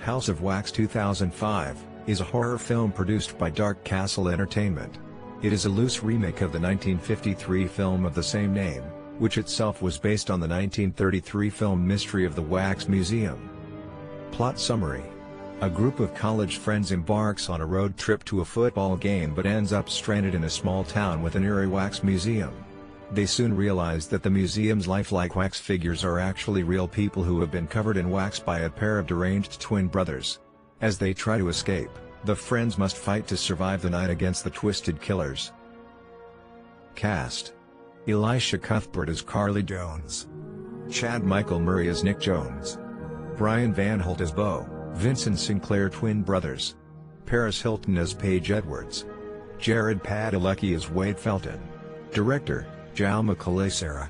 House of Wax 2005 is a horror film produced by Dark Castle Entertainment. It is a loose remake of the 1953 film of the same name, which itself was based on the 1933 film Mystery of the Wax Museum. Plot summary. A group of college friends embarks on a road trip to a football game but ends up stranded in a small town with an eerie wax museum. They soon realize that the museum's lifelike wax figures are actually real people who have been covered in wax by a pair of deranged twin brothers. As they try to escape, the friends must fight to survive the night against the twisted killers. Cast: Elisha Cuthbert as Carly Jones, Chad Michael Murray as Nick Jones, Brian Van Holt as Bo, Vincent Sinclair twin brothers, Paris Hilton as Paige Edwards, Jared Padalecki as Wade Felton. Director: Jaume Collet-Serra.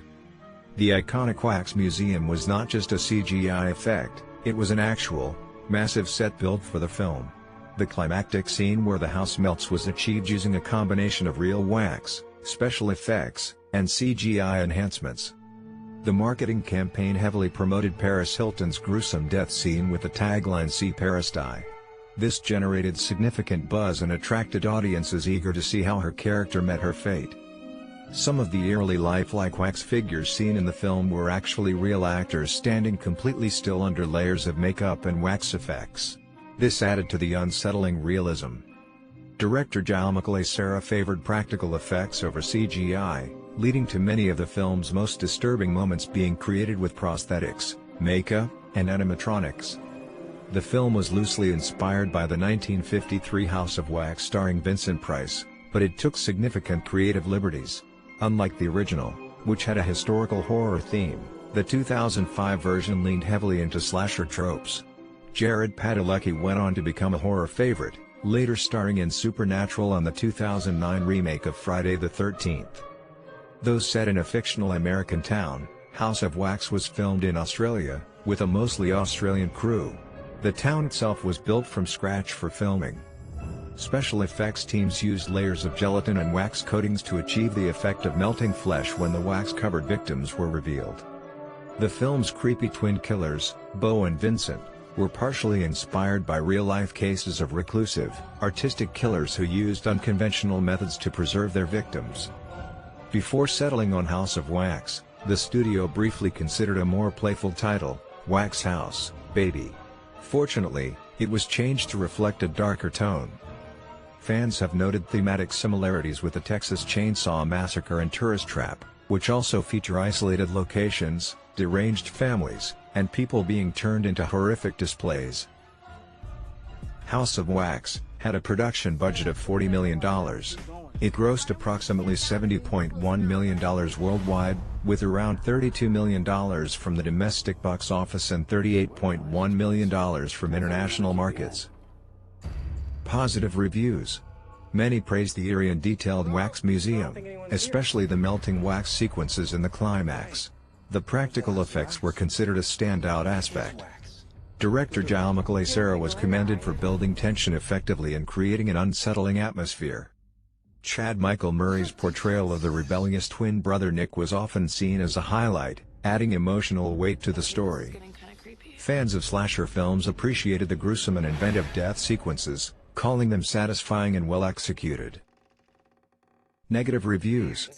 The iconic Wax Museum was not just a CGI effect, it was an actual, massive set built for the film. The climactic scene where the house melts was achieved using a combination of real wax, special effects, and CGI enhancements. The marketing campaign heavily promoted Paris Hilton's gruesome death scene with the tagline "See Paris Die." This generated significant buzz and attracted audiences eager to see how her character met her fate. Some of the eerily lifelike wax figures seen in the film were actually real actors standing completely still under layers of makeup and wax effects. This added to the unsettling realism. Director Jaume Collet-Serra favored practical effects over CGI, leading to many of the film's most disturbing moments being created with prosthetics, makeup, and animatronics. The film was loosely inspired by the 1953 House of Wax starring Vincent Price, but it took significant creative liberties. Unlike the original, which had a historical horror theme, the 2005 version leaned heavily into slasher tropes. Jared Padalecki went on to become a horror favorite, later starring in Supernatural and the 2009 remake of Friday the 13th. Though set in a fictional American town, House of Wax was filmed in Australia, with a mostly Australian crew. The town itself was built from scratch for filming. Special effects teams used layers of gelatin and wax coatings to achieve the effect of melting flesh when the wax-covered victims were revealed. The film's creepy twin killers, Bo and Vincent, were partially inspired by real-life cases of reclusive, artistic killers who used unconventional methods to preserve their victims. Before settling on House of Wax, the studio briefly considered a more playful title, Wax House, Baby. Fortunately, it was changed to reflect a darker tone. Fans have noted thematic similarities with the Texas Chainsaw Massacre and Tourist Trap, which also feature isolated locations, deranged families, and people being turned into horrific displays. House of Wax had a production budget of $40 million. It grossed approximately $70.1 million worldwide, with around $32 million from the domestic box office and $38.1 million from international markets. Positive reviews. Many praised the eerie and detailed Wax Museum, especially the melting wax sequences in the climax. The practical effects were considered a standout aspect. Director Jaume Collet-Serra was commended for building tension effectively and creating an unsettling atmosphere. Chad Michael Murray's portrayal of the rebellious twin brother Nick was often seen as a highlight, adding emotional weight to the story. Fans of slasher films appreciated the gruesome and inventive death sequences, calling them satisfying and well executed. Negative reviews.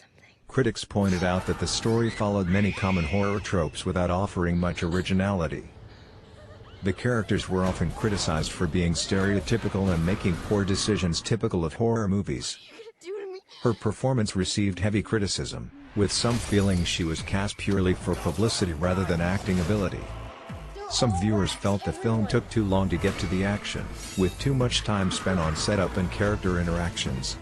Critics pointed out that the story followed many common horror tropes without offering much originality. The characters were often criticized for being stereotypical and making poor decisions typical of horror movies. Her performance received heavy criticism, with some feeling she was cast purely for publicity rather than acting ability. Some viewers felt the film took too long to get to the action, with too much time spent on setup and character interactions.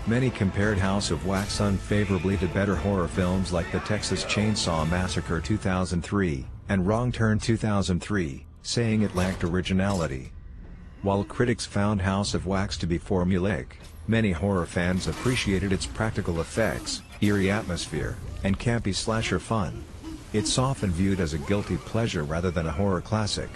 Many compared House of Wax unfavorably to better horror films like the Texas Chainsaw Massacre 2003, and Wrong Turn 2003, saying it lacked originality. While critics found House of Wax to be formulaic, many horror fans appreciated its practical effects, eerie atmosphere, and campy slasher fun. It's often viewed as a guilty pleasure rather than a horror classic.